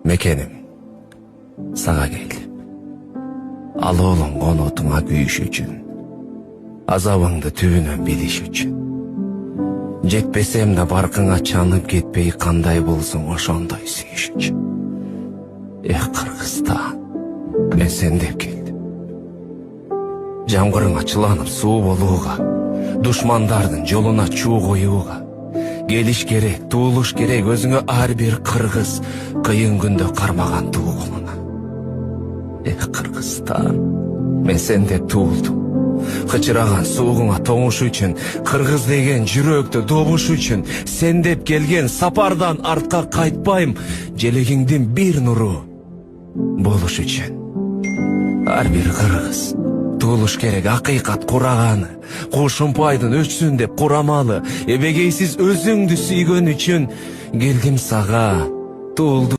Мекеним, сага келдим. Алоолуң конотуңа күйүш үчүн, азабыңды түбүнөн билиш үчүн. Жетпесем да баркыңа чанып кетпей кандай болсуң ошондой сүйүш үчүн. Эх, Кыргызстан, мен сен деп келдим. Жамгырыңа чыланып суу болууга, душмандардын жолуна чуу коюуга. Келиш керек, туулуш керек өзүңө ар бир кыргыз, кыйын күндө кармаган туугунуна. Эх, Кыргызстан, мен сен деп туулдум. Кычыраган суугуңа тоңуш үчүн, кыргыз деген жүрөктө добуш үчүн, сен деп келген сапардан артка кайтпайм, желегиңдин бир нуру болуш үчүн. Ар бир кыргыз туулуш керек, акыйкат кураганы, кушумпайдын өчсүн деп курамалы, эбегейсиз өзүңдү сүйгөн үчүн келдим сага, туулдум.